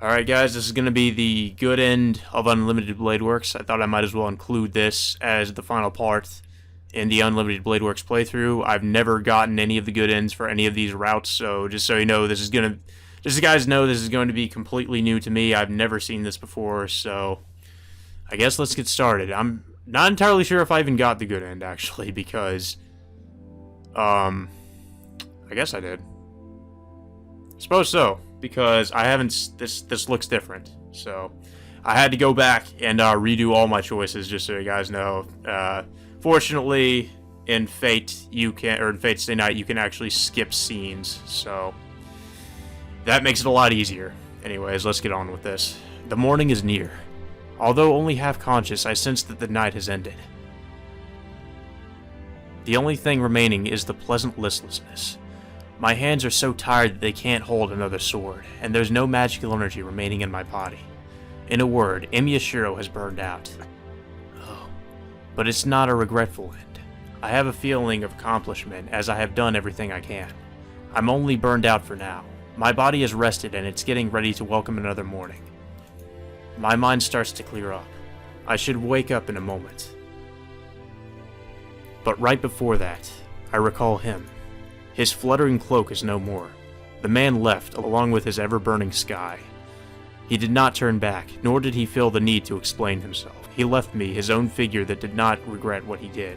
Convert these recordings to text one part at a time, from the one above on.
Alright guys, this is going to be the good end of Unlimited Blade Works. I thought I might as well include this as the final part in the Unlimited Blade Works playthrough. I've never gotten any of the good ends for any of these routes, so just so you know, just so you guys know, this is going to be completely new to me. I've never seen this before, so I guess let's get started. I'm not entirely sure if I even got the good end, actually, because, I guess I did. Suppose so, because I haven't, this looks different, so I had to go back and redo all my choices, just so you guys know. Fortunately, in Fate, in Fate Stay Night, you can actually skip scenes, so that makes it a lot easier. Anyways, let's get on with this. The morning is near. Although only half conscious, I sense that the night has ended. The only thing remaining is the pleasant listlessness. My hands are so tired that they can't hold another sword, and there's no magical energy remaining in my body. In a word, Emiyashiro has burned out. Oh. But it's not a regretful end. I have a feeling of accomplishment, as I have done everything I can. I'm only burned out for now. My body is rested, and it's getting ready to welcome another morning. My mind starts to clear up. I should wake up in a moment. But right before that, I recall him. His fluttering cloak is no more. The man left, along with his ever-burning sky. He did not turn back, nor did he feel the need to explain himself. He left me his own figure that did not regret what he did.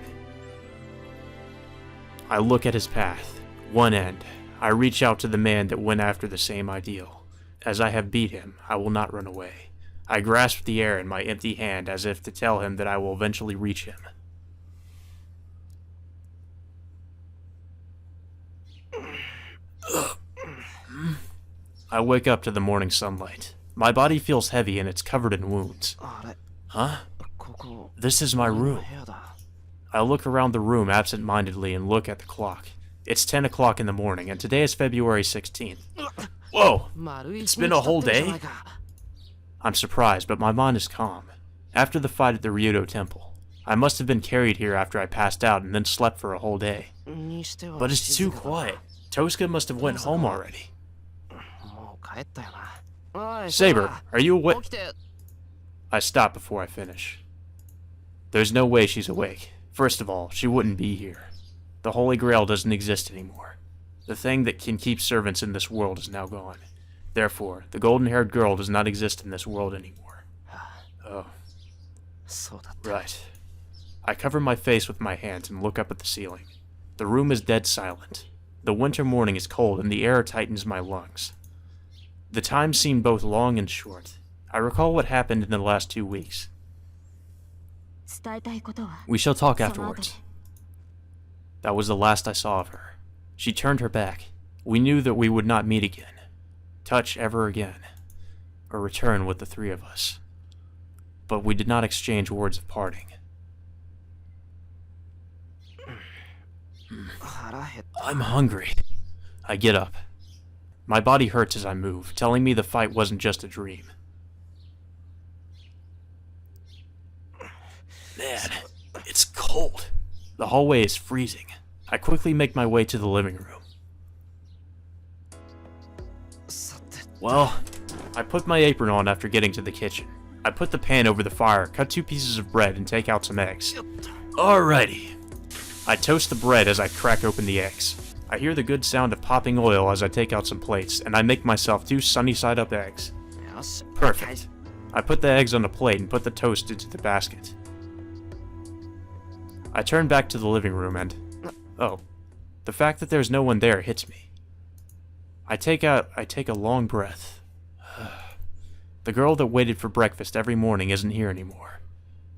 I look at his path. One end. I reach out to the man that went after the same ideal. As I have beat him, I will not run away. I grasp the air in my empty hand as if to tell him that I will eventually reach him. I wake up to the morning sunlight. My body feels heavy and it's covered in wounds. Huh? This is my room. I look around the room absent-mindedly and look at the clock. It's 10 o'clock in the morning, and today is February 16th. Whoa! It's been a whole day? I'm surprised, but my mind is calm. After the fight at the Ryudo Temple, I must have been carried here after I passed out and then slept for a whole day. But it's too quiet. Tosca must have went home already. Saber, are you awake? I stop before I finish. There's no way she's awake. First of all, she wouldn't be here. The Holy Grail doesn't exist anymore. The thing that can keep servants in this world is now gone. Therefore, the golden-haired girl does not exist in this world anymore. Oh. Right. I cover my face with my hands and look up at the ceiling. The room is dead silent. The winter morning is cold and the air tightens my lungs. The time seemed both long and short. I recall what happened in the last 2 weeks. We shall talk afterwards. That was the last I saw of her. She turned her back. We knew that we would not meet again, touch ever again, or return with the three of us. But we did not exchange words of parting. I'm hungry. I get up. My body hurts as I move, telling me the fight wasn't just a dream. Man, it's cold. The hallway is freezing. I quickly make my way to the living room. Well, I put my apron on after getting to the kitchen. I put the pan over the fire, cut 2 pieces of bread, and take out some eggs. Alrighty. I toast the bread as I crack open the eggs. I hear the good sound of popping oil as I take out some plates, and I make myself 2 sunny-side-up eggs. Perfect. I put the eggs on a plate and put the toast into the basket. I turn back to the living room and... oh. The fact that there's no one there hits me. I take a long breath. The girl that waited for breakfast every morning isn't here anymore.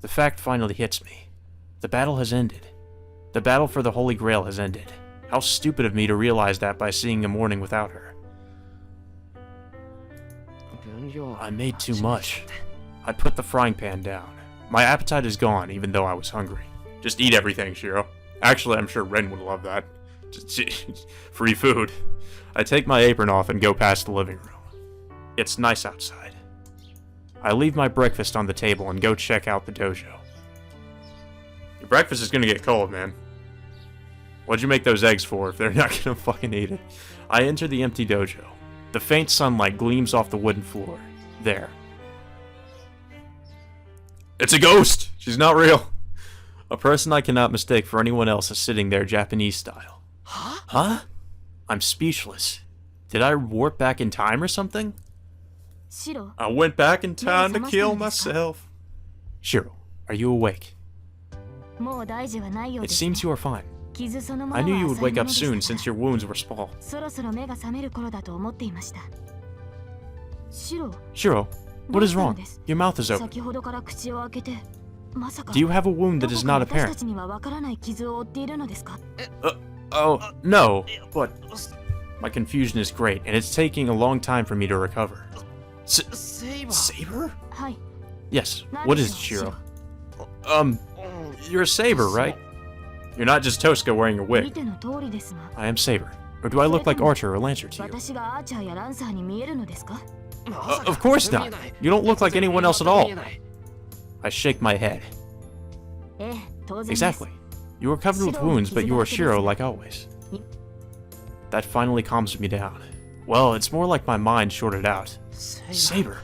The fact finally hits me. The battle has ended. The battle for the Holy Grail has ended. How stupid of me to realize that by seeing a morning without her. I made too much. I put the frying pan down. My appetite is gone, even though I was hungry. Just eat everything, Shiro. Actually, I'm sure Ren would love that. Just free food. I take my apron off and go past the living room. It's nice outside. I leave my breakfast on the table and go check out the dojo. Your breakfast is gonna get cold, man. What'd you make those eggs for if they're not gonna fucking eat it? I enter the empty dojo. The faint sunlight gleams off the wooden floor. there. It's a ghost! She's not real. A person I cannot mistake for anyone else is sitting there Japanese style. Huh? I'm speechless. Did I warp back in time or something? I went back in time to kill myself. Shiro, are you awake? It seems you are fine. I knew you would wake up soon since your wounds were small. Shiro, what is wrong? Your mouth is open. Do you have a wound that is not apparent? Oh, no, but my confusion is great, and it's taking a long time for me to recover. Saber? Yes, what is it, Shiro? You're a Saber, right? You're not just Tosca wearing a wig. I am Saber. Or do I look like Archer or Lancer to you? Of course not. You don't look like anyone else at all. I shake my head. Exactly. You are covered with wounds, but you are Shiro like always. That finally calms me down. Well, it's more like my mind shorted out. Saber?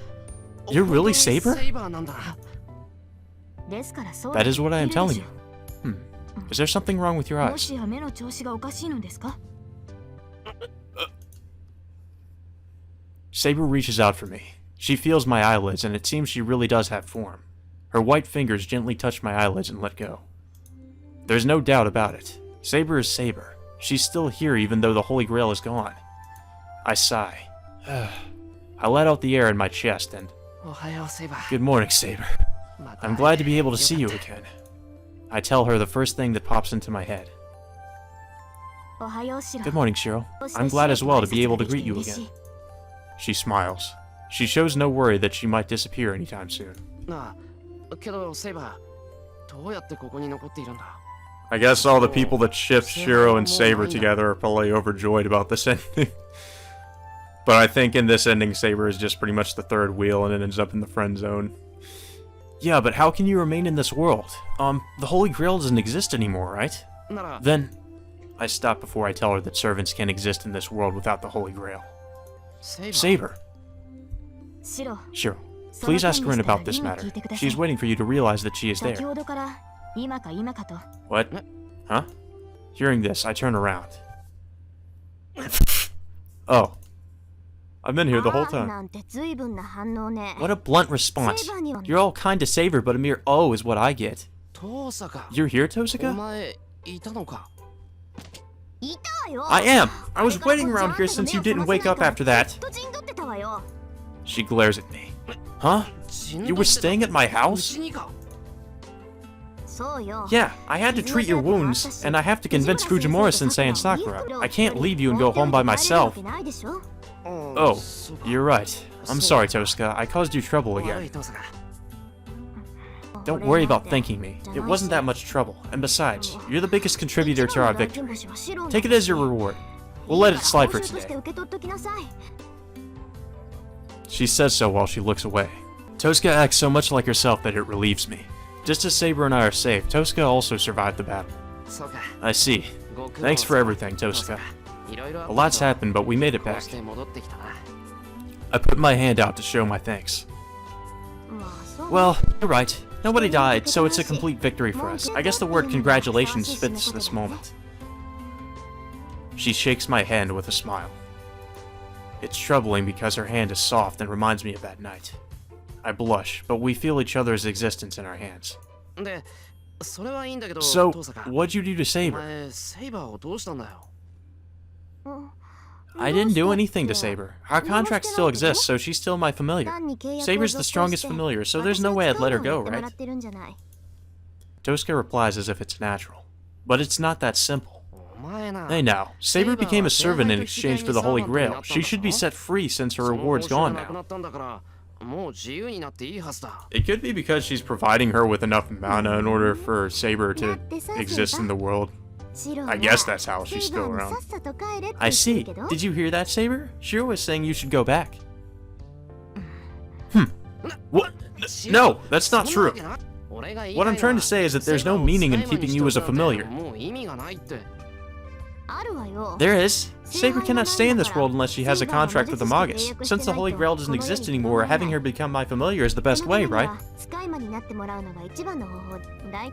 You're really Saber? That is what I am telling you. Is there something wrong with your eyes? Saber reaches out for me. She feels my eyelids, and it seems she really does have form. Her white fingers gently touch my eyelids and let go. There's no doubt about it. Saber is Saber. She's still here even though the Holy Grail is gone. I sigh. I let out the air in my chest and... Good morning, Saber. I'm glad to be able to see you again. I tell her the first thing that pops into my head. Good morning, Shiro. I'm glad as well to be able to greet you again. She smiles. She shows no worry that she might disappear anytime soon. I guess all the people that shipped Shiro and Saber together are probably overjoyed about this ending. But I think in this ending, Saber is just pretty much the third wheel and it ends up in the friend zone. Yeah, but how can you remain in this world? The Holy Grail doesn't exist anymore, right? Then... I stop before I tell her that servants can't exist in this world without the Holy Grail. Saber! Shiro, please ask her in about this matter. She's waiting for you to realize that she is there. What? Huh? Hearing this, I turn around. Oh. I've been here the whole time. What a blunt response. You're all kind to Saber, but a mere oh is what I get. You're here, Tosaka? I am! I was waiting around here since you didn't wake up after that. She glares at me. Huh? You were staying at my house? Yeah, I had to treat your wounds, and I have to convince Fujimura-sensei and Sakura. I can't leave you and go home by myself. Oh, you're right. I'm sorry, Tosca. I caused you trouble again. Don't worry about thanking me. It wasn't that much trouble. And besides, you're the biggest contributor to our victory. Take it as your reward. We'll let it slide for today. She says so while she looks away. Tosca acts so much like herself that it relieves me. Just as Saber and I are safe, Tosca also survived the battle. I see. Thanks for everything, Tosca. A lot's happened, but we made it back. I put my hand out to show my thanks. Well, you're right. Nobody died, so it's a complete victory for us. I guess the word congratulations fits this moment. She shakes my hand with a smile. It's troubling because her hand is soft and reminds me of that night. I blush, but we feel each other's existence in our hands. So, what'd you do to Saber? I didn't do anything to Saber. Our contract still exists, so she's still my familiar. Saber's the strongest familiar, so there's no way I'd let her go, right? Tosca replies as if it's natural. But it's not that simple. Hey now, Saber became a servant in exchange for the Holy Grail. She should be set free since her reward's gone now. It could be because she's providing her with enough mana in order for Saber to exist in the world. I guess that's how she's still around. I see. Did you hear that, Saber? Shiro was saying you should go back. What? No, that's not true. What I'm trying to say is that there's no meaning in keeping you as a familiar. There is. Saber cannot stay in this world unless she has a contract with the Magus. Since the Holy Grail doesn't exist anymore, having her become my familiar is the best way, right?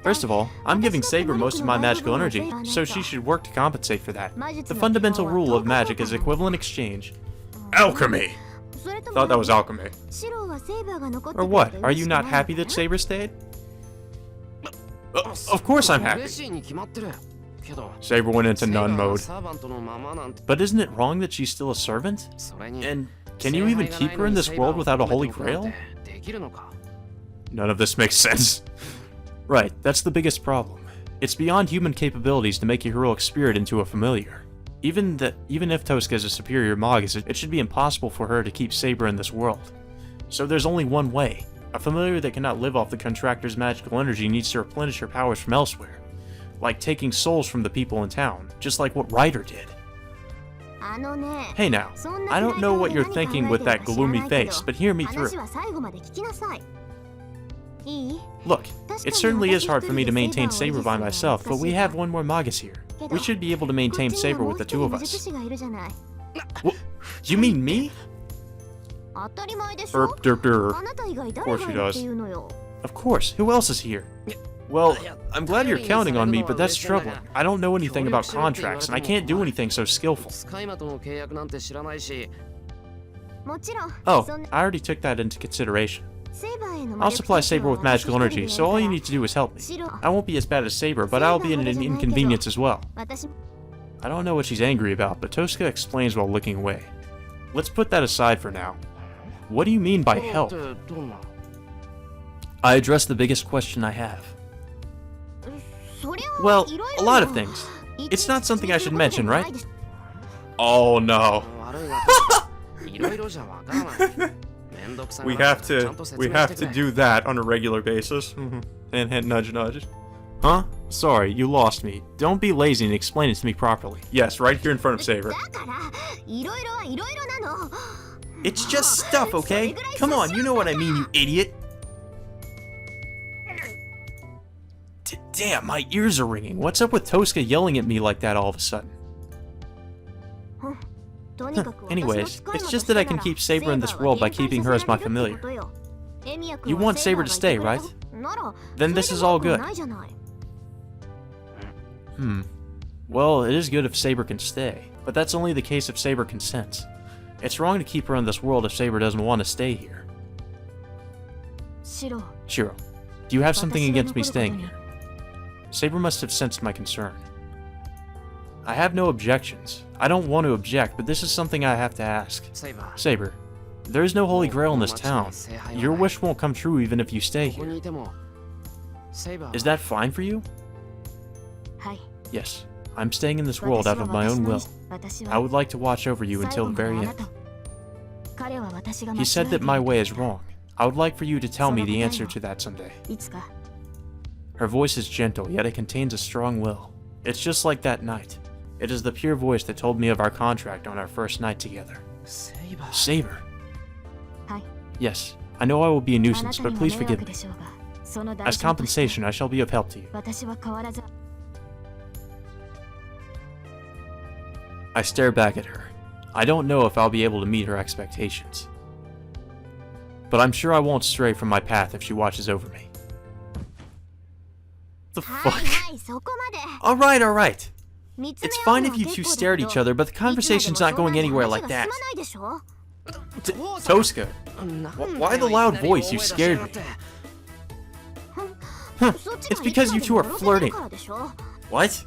First of all, I'm giving Saber most of my magical energy, so she should work to compensate for that. The fundamental rule of magic is equivalent exchange. Alchemy! Thought that was alchemy. Or what? Are you not happy that Saber stayed? Of course I'm happy. Saber went into nun mode. But isn't it wrong that she's still a servant? And can you even keep her in this world without a Holy Grail? None of this makes sense. Right, that's the biggest problem. It's beyond human capabilities to make a heroic spirit into a familiar. Even if Tosca is a superior Magus, it should be impossible for her to keep Saber in this world. So there's only one way. A familiar that cannot live off the contractor's magical energy needs to replenish her powers from elsewhere. Like taking souls from the people in town, just like what Ryder did. Hey now, I don't know what you're thinking with that gloomy face, but hear me through. Look, it certainly is hard for me to maintain Saber by myself, but we have one more Magus here. We should be able to maintain Saber with the two of us. You mean me? Of course she does. Of course, who else is here? Well, I'm glad you're counting on me, but that's troubling. I don't know anything about contracts, and I can't do anything so skillful. Oh, I already took that into consideration. I'll supply Saber with magical energy, so all you need to do is help me. I won't be as bad as Saber, but I'll be an inconvenience as well. I don't know what she's angry about, but Tosca explains while looking away. Let's put that aside for now. What do you mean by help? I address the biggest question I have. Well, a lot of things. It's not something I should mention, right? Oh no. We have to do that on a regular basis. And nudge nudge. Huh? Sorry, you lost me. Don't be lazy and explain it to me properly. Yes, right here in front of Saber. It's just stuff, okay? Come on, you know what I mean, you idiot. Damn, my ears are ringing. What's up with Tosca yelling at me like that all of a sudden? Anyways, it's just that I can keep Saber in this world by keeping her as my familiar. You want Saber to stay, right? Then this is all good. Well, it is good if Saber can stay, but that's only the case if Saber consents. It's wrong to keep her in this world if Saber doesn't want to stay here. Shiro, do you have something against me staying here? Saber must have sensed my concern. I have no objections. I don't want to object, but this is something I have to ask. Saber, there is no Holy Grail in this town. Your wish won't come true even if you stay here. Is that fine for you? Yes, I'm staying in this world out of my own will. I would like to watch over you until the very end. He said that my way is wrong. I would like for you to tell me the answer to that someday. Her voice is gentle, yet it contains a strong will. It's just like that night. It is the pure voice that told me of our contract on our first night together. Saber. Yes, I know I will be a nuisance, but please forgive me. As compensation, I shall be of help to you. I stare back at her. I don't know if I'll be able to meet her expectations. But I'm sure I won't stray from my path if she watches over me. The fuck? Alright. It's fine if you two stare at each other, but the conversation's not going anywhere like that. Tosca, why the loud voice? You scared me. It's because you two are flirting. What?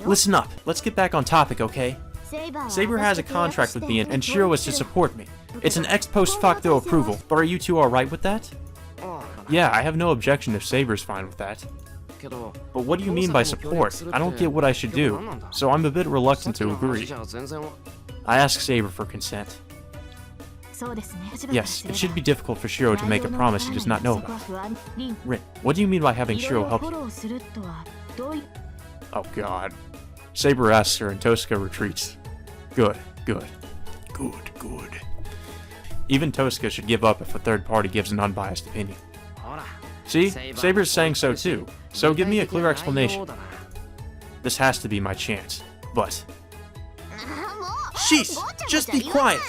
Listen up, let's get back on topic, okay? Saber has a contract with me and Shiro is to support me. It's an ex post facto approval, but are you two alright with that? Yeah, I have no objection if Saber's fine with that. But what do you mean by support? I don't get what I should do, so I'm a bit reluctant to agree. I ask Saber for consent. Yes, it should be difficult for Shiro to make a promise he does not know about. Rin, what do you mean by having Shiro help you? Oh god. Saber asks her and Tosca retreats. Good. Even Tosca should give up if a third party gives an unbiased opinion. See, Saber's saying so too, so give me a clear explanation. This has to be my chance. but... Sheesh! Just be quiet!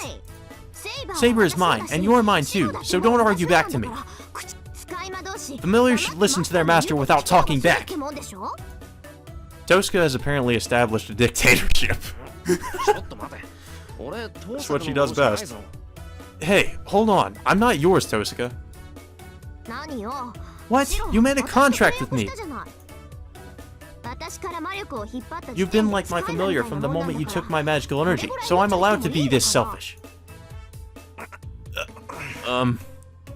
Saber is mine, and you're mine too, so don't argue back to me. Familiars should listen to their master without talking back. Tosca has apparently established a dictatorship. That's what she does best. Hey, hold on. I'm not yours, Tosca. What? You made a contract with me. You've been like my familiar from the moment you took my magical energy, so I'm allowed to be this selfish.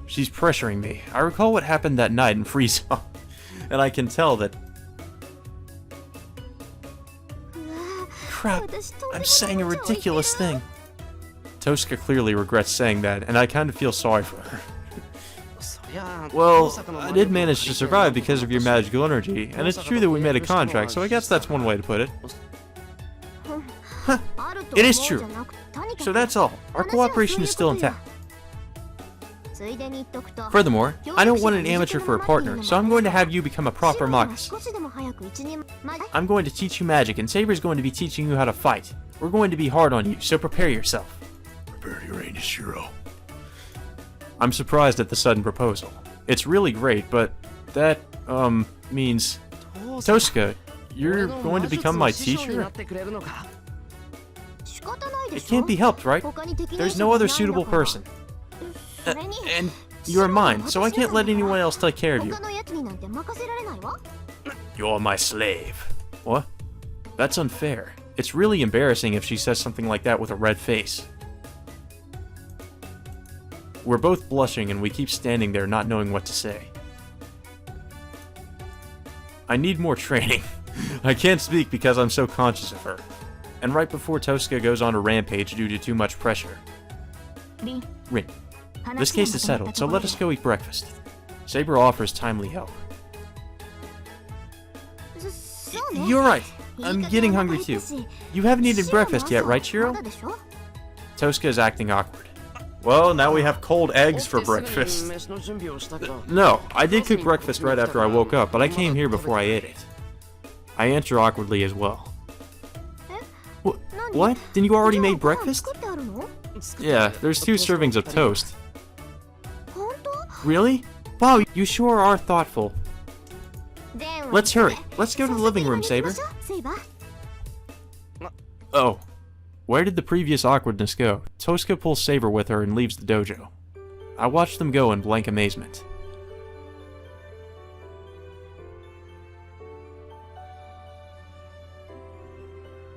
She's pressuring me. I recall what happened that night in Freeze, and I can tell that... Crap, I'm saying a ridiculous thing. Tosca clearly regrets saying that, and I kind of feel sorry for her. Well, I did manage to survive because of your magical energy, and it's true that we made a contract, so I guess that's one way to put it. Huh, it is true. So that's all. Our cooperation is still intact. Furthermore, I don't want an amateur for a partner, so I'm going to have you become a proper magus. I'm going to teach you magic, and Saber's going to be teaching you how to fight. We're going to be hard on you, so prepare yourself. Prepare your anus, Shiro. I'm surprised at the sudden proposal. It's really great, but that, means... Tosca, you're going to become my teacher? It can't be helped, right? There's no other suitable person. And you're mine, so I can't let anyone else take care of you. You're my slave. What? That's unfair. It's really embarrassing if she says something like that with a red face. We're both blushing and we keep standing there not knowing what to say. I need more training. I can't speak because I'm so conscious of her. And right before Tosca goes on a rampage due to too much pressure. Rin. This case is settled, so let us go eat breakfast. Saber offers timely help. You're right. I'm getting hungry too. You haven't eaten breakfast yet, right, Shiro? Tosca is acting awkward. Well, now we have cold eggs for breakfast. No, I did cook breakfast right after I woke up, but I came here before I ate it. I answer awkwardly as well. What? Then you already made breakfast? Yeah, there's 2 servings of toast. Really? Wow, you sure are thoughtful. Let's hurry. Let's go to the living room, Saber. Oh. Where did the previous awkwardness go? Tosca pulls Saber with her and leaves the dojo. I watch them go in blank amazement.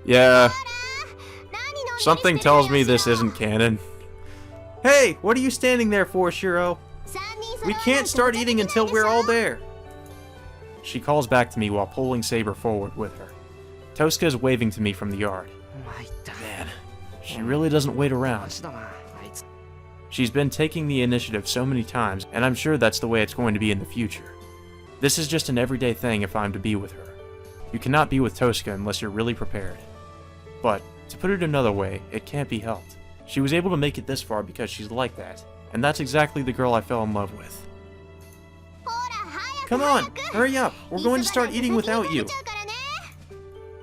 Yeah. Something tells me this isn't canon. Hey, what are you standing there for, Shiro? We can't start eating until we're all there. She calls back to me while pulling Saber forward with her. Tosca is waving to me from the yard. Man, she really doesn't wait around. She's been taking the initiative so many times, and I'm sure that's the way it's going to be in the future. This is just an everyday thing if I'm to be with her. You cannot be with Tosca unless you're really prepared. But, to put it another way, it can't be helped. She was able to make it this far because she's like that, and that's exactly the girl I fell in love with. Come on, hurry up, we're going to start eating without you.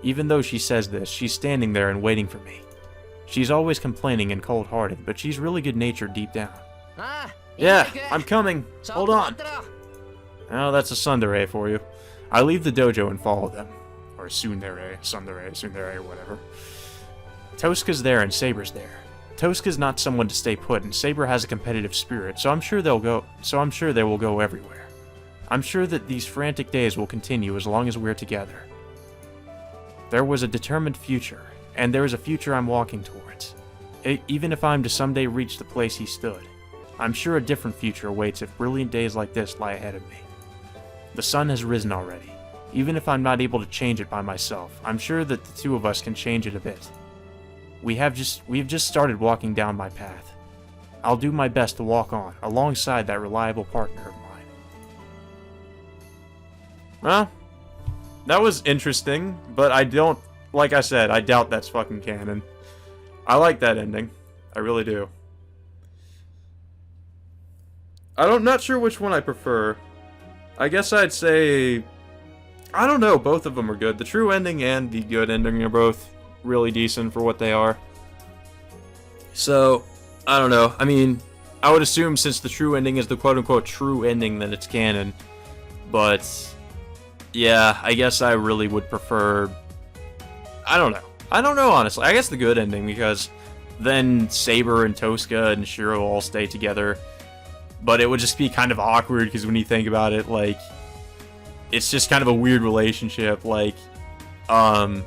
Even though she says this, she's standing there and waiting for me. She's always complaining and cold-hearted, but she's really good-natured deep down. Yeah, I'm coming. Hold on. Oh, that's a tsundere for you. I leave the dojo and follow them. Or tsundere, whatever. Tosca's there and Saber's there. Tosca's not someone to stay put, and Saber has a competitive spirit, so I'm sure they will go everywhere. I'm sure that these frantic days will continue as long as we're together. There was a determined future, and there is a future I'm walking towards. Even if I'm to someday reach the place he stood, I'm sure a different future awaits if brilliant days like this lie ahead of me. The sun has risen already. Even if I'm not able to change it by myself, I'm sure that the 2 of us can change it a bit. We have just started walking down my path. I'll do my best to walk on, alongside that reliable partner of mine. Well, that was interesting, but like I said, I doubt that's fucking canon. I like that ending. I really do. I'm not sure which one I prefer. I guess I'd say... I don't know, both of them are good. The true ending and the good ending are both really decent for what they are. So, I don't know. I mean, I would assume since the true ending is the quote-unquote true ending, that it's canon. But, yeah, I guess I really would prefer... I don't know. I don't know, honestly. I guess the good ending, because then Saber and Tosca and Shiro all stay together. But it would just be kind of awkward, because when you think about it, like, it's just kind of a weird relationship. Like, I'm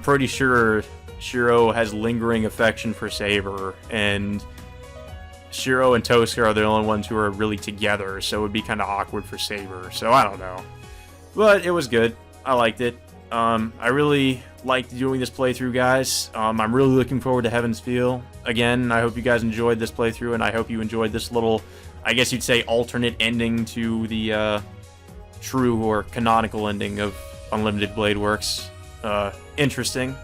pretty sure Shiro has lingering affection for Saber, and Shiro and Tosca are the only ones who are really together, so it would be kind of awkward for Saber. So I don't know. But it was good. I liked it. I really liked doing this playthrough, guys. I'm really looking forward to Heaven's Feel. Again, I hope you guys enjoyed this playthrough, and I hope you enjoyed this little, I guess you'd say, alternate ending to the true or canonical ending of Unlimited Blade Works. Interesting.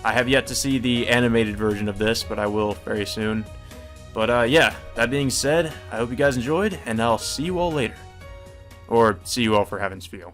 I have yet to see the animated version of this, but I will very soon. But yeah, that being said, I hope you guys enjoyed, and I'll see you all later. Or see you all for Heaven's Feel.